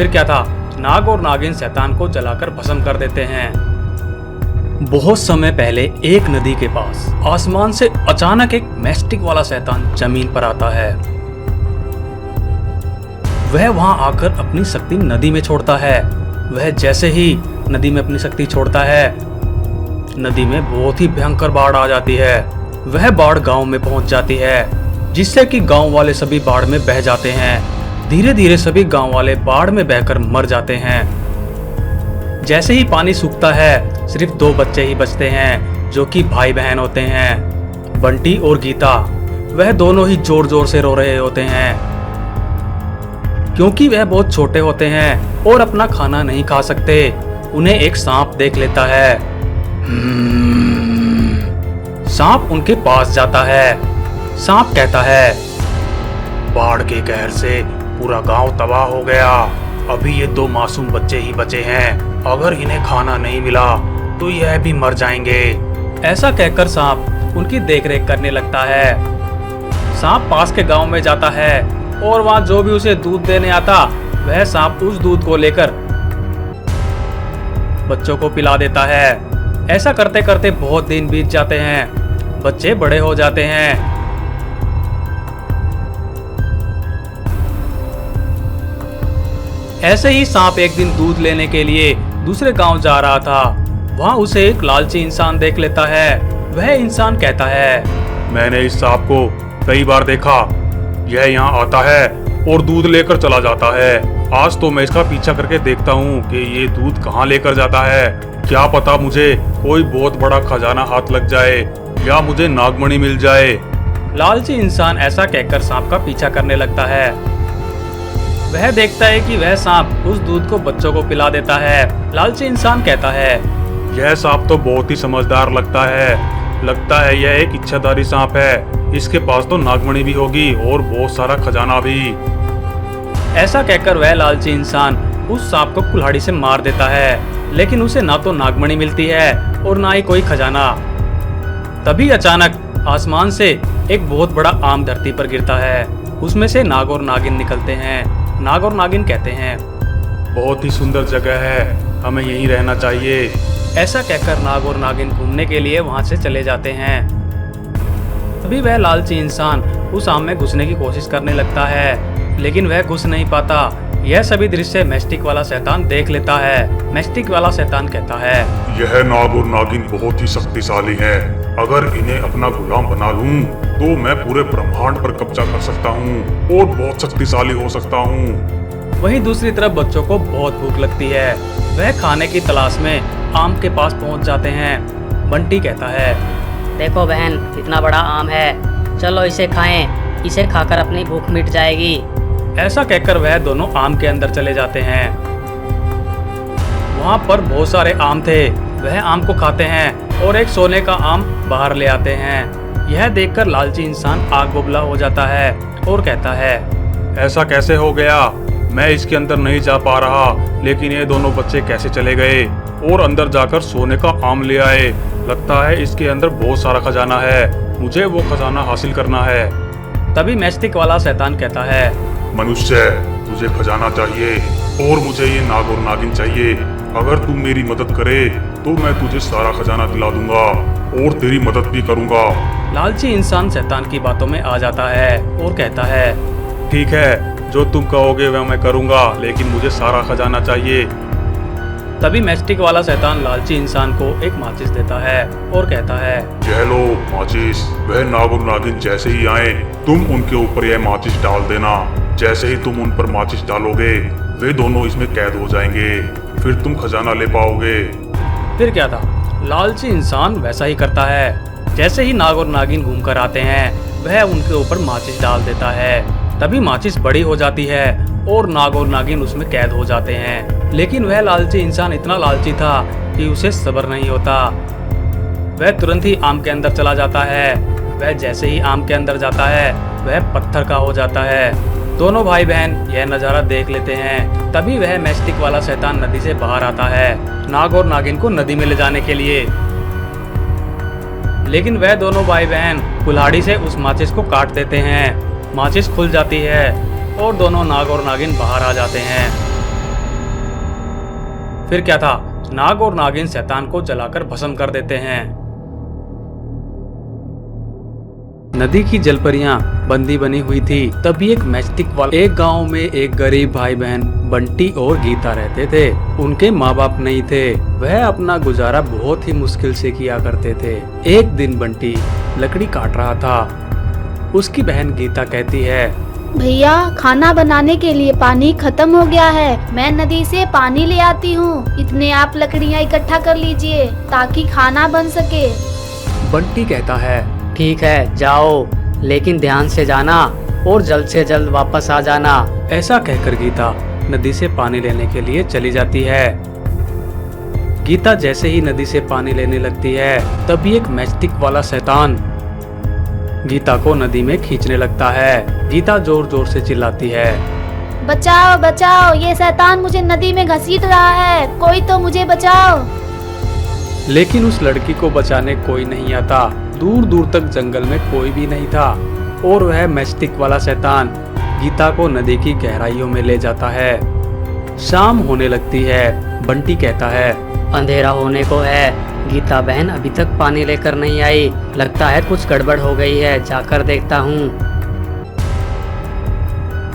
फिर क्या था, नाग और नागिन शैतान को जलाकर भस्म कर देते हैं। बहुत समय पहले एक नदी के पास आसमान से अचानक एक मैस्टिक वाला शैतान जमीन पर आता है। वह वहां आकर अपनी शक्ति नदी में छोड़ता है। वह जैसे ही नदी में अपनी शक्ति छोड़ता है, नदी में बहुत ही भयंकर बाढ़ आ जाती है। वह बाढ़ गांव में पहुंच जाती है, जिससे कि गांव वाले सभी बाढ़ में बह जाते हैं। धीरे धीरे सभी गांव वाले बाढ़ में बहकर मर जाते हैं। जैसे ही पानी सूखता है, सिर्फ 2 बच्चे ही बचते हैं, जो कि भाई बहन होते हैं, बंटी और गीता। वह दोनों ही जोर जोर से रो रहे होते हैं, क्योंकि वह बहुत छोटे होते हैं और अपना खाना नहीं खा सकते। उन्हें एक सांप देख लेता है। सांप उनके पास जाता है। सांप कहता है, बाढ़ के कहर से पूरा गांव तबाह हो गया। अभी ये 2 मासूम बच्चे ही बचे हैं। अगर इन्हें खाना नहीं मिला तो यह भी मर जाएंगे। ऐसा कहकर सांप उनकी देखरेख करने लगता है। सांप पास के गांव में जाता है और वहां जो भी उसे दूध देने आता, वह सांप उस दूध को लेकर बच्चों को पिला देता है। ऐसा करते करते बहुत दिन बीत जाते हैं। बच्चे बड़े हो जाते हैं। ऐसे ही सांप एक दिन दूध लेने के लिए दूसरे गांव जा रहा था। वहां उसे एक लालची इंसान देख लेता है। वह इंसान कहता है, मैंने इस सांप को कई बार देखा। यह यहाँ आता है और दूध लेकर चला जाता है। आज तो मैं इसका पीछा करके देखता हूँ कि ये दूध कहाँ लेकर जाता है। क्या पता मुझे कोई बहुत बड़ा खजाना हाथ लग जाए या मुझे नागमणि मिल जाए। लालची इंसान ऐसा कहकर सांप का पीछा करने लगता है। वह देखता है कि वह सांप उस दूध को बच्चों को पिला देता है। लालची इंसान कहता है, यह सांप तो बहुत ही समझदार लगता है। लगता है यह एक इच्छाधारी सांप है। इसके पास तो नागमणि भी होगी और बहुत सारा खजाना भी। ऐसा कहकर वह लालची इंसान उस सांप को कुल्हाड़ी से मार देता है, लेकिन उसे ना तो नागमणि मिलती है और ना ही कोई खजाना। तभी अचानक आसमान से एक बहुत बड़ा आम धरती पर गिरता है। उसमें से नाग और नागिन निकलते हैं। नाग और नागिन कहते हैं, बहुत ही सुंदर जगह है, हमें यहीं रहना चाहिए। ऐसा कहकर नाग और नागिन घूमने के लिए वहां से चले जाते हैं। तभी वह लालची इंसान उस आम में घुसने की कोशिश करने लगता है, लेकिन वह घुस नहीं पाता। यह सभी दृश्य मैस्टिक वाला शैतान देख लेता है। मैस्टिक वाला शैतान कहता है, यह नाग और नागिन बहुत ही शक्तिशाली हैं। अगर इन्हें अपना गुलाम बना लूं, तो मैं पूरे ब्रह्मांड पर कब्जा कर सकता हूं और बहुत शक्तिशाली हो सकता हूं। वहीं दूसरी तरफ बच्चों को बहुत भूख लगती है। वह खाने की तलाश में आम के पास पहुंच जाते हैं। बंटी कहता है, देखो बहन, कितना बड़ा आम है, चलो इसे खाएं, इसे खाकर अपनी भूख मिट जाएगी। ऐसा कहकर वह दोनों आम के अंदर चले जाते हैं। वहां पर बहुत सारे आम थे। वह आम को खाते हैं और एक सोने का आम बाहर ले आते हैं। यह देखकर लालची इंसान आग बबूला हो जाता है और कहता है, ऐसा कैसे हो गया? मैं इसके अंदर नहीं जा पा रहा, लेकिन ये दोनों बच्चे कैसे चले गए और अंदर जाकर सोने का आम ले आए। लगता है इसके अंदर बहुत सारा खजाना है, मुझे वो खजाना हासिल करना है। तभी मैस्टिक वाला शैतान कहता है, मनुष्य, तुझे खजाना चाहिए और मुझे ये नाग और नागिन चाहिए। अगर तुम मेरी मदद करे तो मैं तुझे सारा खजाना दिला दूंगा और तेरी मदद भी करूंगा। लालची इंसान शैतान की बातों में आ जाता है और कहता है, ठीक है, जो तुम कहोगे वह मैं करूंगा, लेकिन मुझे सारा खजाना चाहिए। तभी मैस्टिक वाला शैतान लालची इंसान को एक माचिस देता है और कहता है, यह लो माचिस। वह नाग और नागिन जैसे ही आए, तुम उनके ऊपर यह माचिस डाल देना। जैसे ही तुम उन पर माचिस डालोगे, वे दोनों इसमें कैद हो जाएंगे। फिर तुम खजाना ले पाओगे। फिर क्या था, लालची इंसान वैसा ही करता है। जैसे ही नाग और नागिन घूमकर आते हैं, वह उनके ऊपर माचिस डाल देता है। तभी माचिस बड़ी हो जाती है और नाग और नागिन उसमें कैद हो जाते हैं। लेकिन वह लालची इंसान इतना लालची था कि उसे सब्र नहीं होता। वह तुरंत ही आम के अंदर चला जाता है। वह जैसे ही आम के अंदर जाता है, वह पत्थर का हो जाता है। दोनों भाई बहन यह नज़ारा देख लेते हैं। तभी वह मैस्टिक वाला शैतान नदी से बाहर आता है, नाग और नागिन को नदी में ले जाने के लिए। लेकिन वह दोनों भाई बहन कुल्हाड़ी से उस माचिस को काट देते हैं। माचिस खुल जाती है और दोनों नाग और नागिन बाहर आ जाते हैं। फिर क्या था, नाग और नागिन शैतान को जलाकर भस्म कर देते हैं। नदी की जलपरियां बंदी बनी हुई थी। तभी एक मैस्टिक वाला एक गांव में एक गरीब भाई बहन बंटी और गीता रहते थे। उनके माँ बाप नहीं थे। वह अपना गुजारा बहुत ही मुश्किल से किया करते थे। एक दिन बंटी लकड़ी काट रहा था। उसकी बहन गीता कहती है, भैया खाना बनाने के लिए पानी खत्म हो गया है, मैं नदी से पानी ले आती हूँ। इतने आप लकड़ियाँ इकट्ठा कर लीजिए ताकि खाना बन सके। बंटी कहता है, ठीक है जाओ, लेकिन ध्यान से जाना और जल्द से जल्द वापस आ जाना। ऐसा कहकर गीता नदी से पानी लेने के लिए चली जाती है। गीता जैसे ही नदी से पानी लेने लगती है, तभी एक मैस्टिक वाला शैतान गीता को नदी में खींचने लगता है। गीता जोर जोर से चिल्लाती है, बचाओ बचाओ, ये शैतान मुझे नदी में घसीट रहा है, कोई तो मुझे बचाओ। लेकिन उस लड़की को बचाने कोई नहीं आता। दूर दूर तक जंगल में कोई भी नहीं था और वह मैस्टिक वाला शैतान गीता को नदी की गहराइयों में ले जाता है। शाम होने लगती है। बंटी कहता है, अंधेरा होने को है, गीता बहन अभी तक पानी लेकर नहीं आई, लगता है कुछ गड़बड़ हो गई है, जाकर देखता हूँ।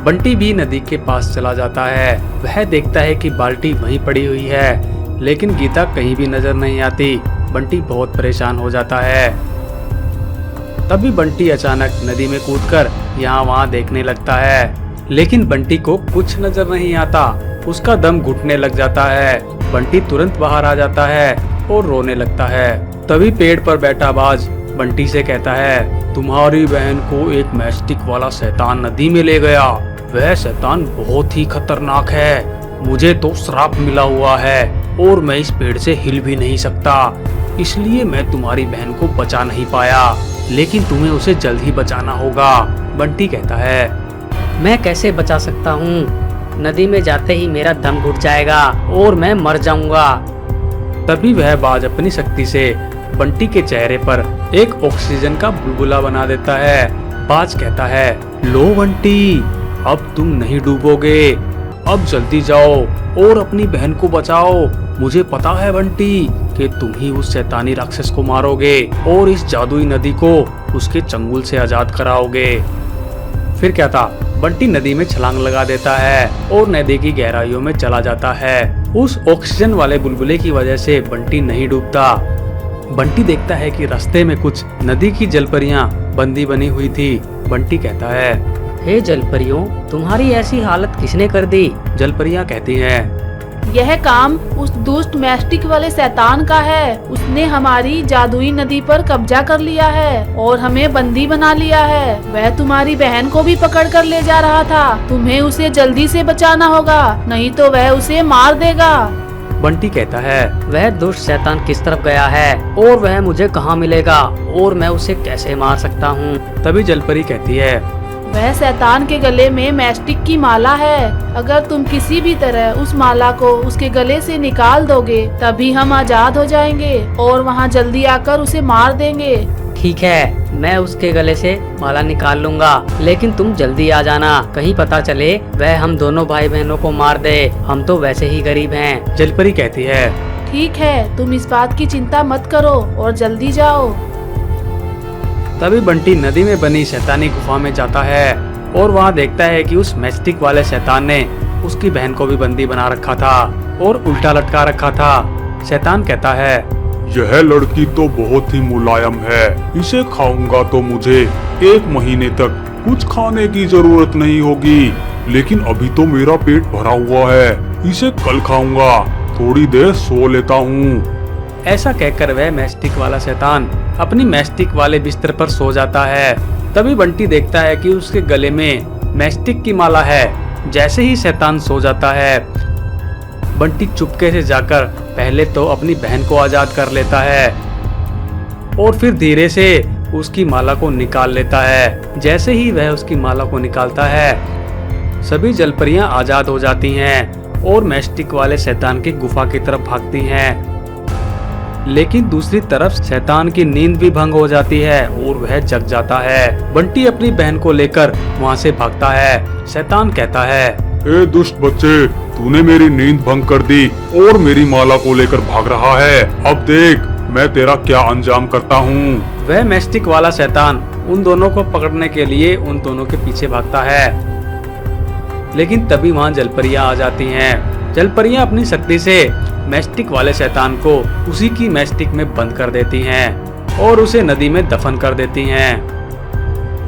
बंटी भी नदी के पास चला जाता है। वह देखता है कि बाल्टी वहीं पड़ी हुई है, लेकिन गीता कहीं भी नजर नहीं आती। बंटी बहुत परेशान हो जाता है। तभी बंटी अचानक नदी में कूदकर यहाँ वहाँ देखने लगता है, लेकिन बंटी को कुछ नजर नहीं आता। उसका दम घुटने लग जाता है। बंटी तुरंत बाहर आ जाता है और रोने लगता है। तभी पेड़ पर बैठा बाज बंटी से कहता है, तुम्हारी बहन को एक मैस्टिक वाला शैतान नदी में ले गया। वह शैतान बहुत ही खतरनाक है। मुझे तो श्राप मिला हुआ है और मैं इस पेड़ से हिल भी नहीं सकता, इसलिए मैं तुम्हारी बहन को बचा नहीं पाया, लेकिन तुम्हें उसे जल्द ही बचाना होगा। बंटी कहता है, मैं कैसे बचा सकता हूँ, नदी में जाते ही मेरा दम घुट जाएगा और मैं मर जाऊंगा। तभी वह बाज अपनी शक्ति से बंटी के चेहरे पर एक ऑक्सीजन का बुलबुला बना देता है। बाज कहता है, लो बंटी, अब तुम नहीं डूबोगे, अब जल्दी जाओ और अपनी बहन को बचाओ। मुझे पता है बंटी कि तुम ही उस शैतानी राक्षस को मारोगे और इस जादुई नदी को उसके चंगुल से आजाद कराओगे। फिर क्या था, बंटी नदी में छलांग लगा देता है और नदी की गहराइयों में चला जाता है। उस ऑक्सीजन वाले बुलबुले की वजह से बंटी नहीं डूबता। बंटी देखता है कि रास्ते में कुछ नदी की जलपरियां बंदी बनी हुई थी। बंटी कहता है, हे जलपरियों, तुम्हारी ऐसी हालत किसने कर दी? जलपरियां कहती हैं, यह काम उस दुष्ट मैस्टिक वाले शैतान का है। उसने हमारी जादुई नदी पर कब्जा कर लिया है और हमें बंदी बना लिया है। वह तुम्हारी बहन को भी पकड़ कर ले जा रहा था। तुम्हें उसे जल्दी से बचाना होगा, नहीं तो वह उसे मार देगा। बंटी कहता है, वह दुष्ट शैतान किस तरफ गया है और वह मुझे कहाँ मिलेगा और मैं उसे कैसे मार सकता हूँ? तभी जलपरी कहती है, वह शैतान के गले में मैस्टिक की माला है। अगर तुम किसी भी तरह उस माला को उसके गले से निकाल दोगे, तभी हम आजाद हो जाएंगे और वहाँ जल्दी आकर उसे मार देंगे। ठीक है, मैं उसके गले से माला निकाल लूंगा, लेकिन तुम जल्दी आ जाना, कहीं पता चले वह हम दोनों भाई बहनों को मार दे। हम तो वैसे ही गरीब हैं। जलपरी कहती है, ठीक है, तुम इस बात की चिंता मत करो और जल्दी जाओ। तभी बंटी नदी में बनी शैतानी गुफा में जाता है और वहाँ देखता है कि उस मैस्टिक वाले शैतान ने उसकी बहन को भी बंदी बना रखा था और उल्टा लटका रखा था। शैतान कहता है, यह लड़की तो बहुत ही मुलायम है, इसे खाऊंगा तो मुझे 1 महीने तक कुछ खाने की जरूरत नहीं होगी, लेकिन अभी तो मेरा पेट भरा हुआ है, इसे कल खाऊंगा, थोड़ी देर सो लेता हूँ। ऐसा कहकर वह मैस्टिक वाला शैतान अपनी मैस्टिक वाले बिस्तर पर सो जाता है। तभी बंटी देखता है कि उसके गले में मैस्टिक की माला है। जैसे ही शैतान सो जाता है, बंटी चुपके से जाकर पहले तो अपनी बहन को आजाद कर लेता है और फिर धीरे से उसकी माला को निकाल लेता है। जैसे ही वह उसकी माला को निकालता है, सभी जलपरियां आजाद हो जाती हैं और मैस्टिक वाले शैतान की गुफा की तरफ भागती हैं। लेकिन दूसरी तरफ शैतान की नींद भी भंग हो जाती है और वह जग जाता है। बंटी अपनी बहन को लेकर वहाँ से भागता है। शैतान कहता है, ए दुष्ट बच्चे, तूने मेरी नींद भंग कर दी और मेरी माला को लेकर भाग रहा है। अब देख मैं तेरा क्या अंजाम करता हूँ। वह मैस्टिक वाला शैतान उन दोनों को पकड़ने के लिए उन दोनों के पीछे भागता है, लेकिन तभी वहाँ जलपरियां आ जाती हैं। जलपरियां अपनी शक्ति से मैस्टिक वाले शैतान को उसी की मैस्टिक में बंद कर देती हैं और उसे नदी में दफन कर देती हैं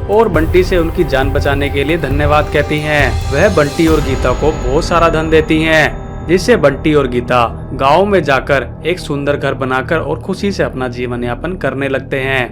और बंटी से उनकी जान बचाने के लिए धन्यवाद कहती हैं। वह बंटी और गीता को बहुत सारा धन देती हैं, जिससे बंटी और गीता गांव में जाकर एक सुंदर घर बनाकर और खुशी से अपना जीवन यापन करने लगते हैं।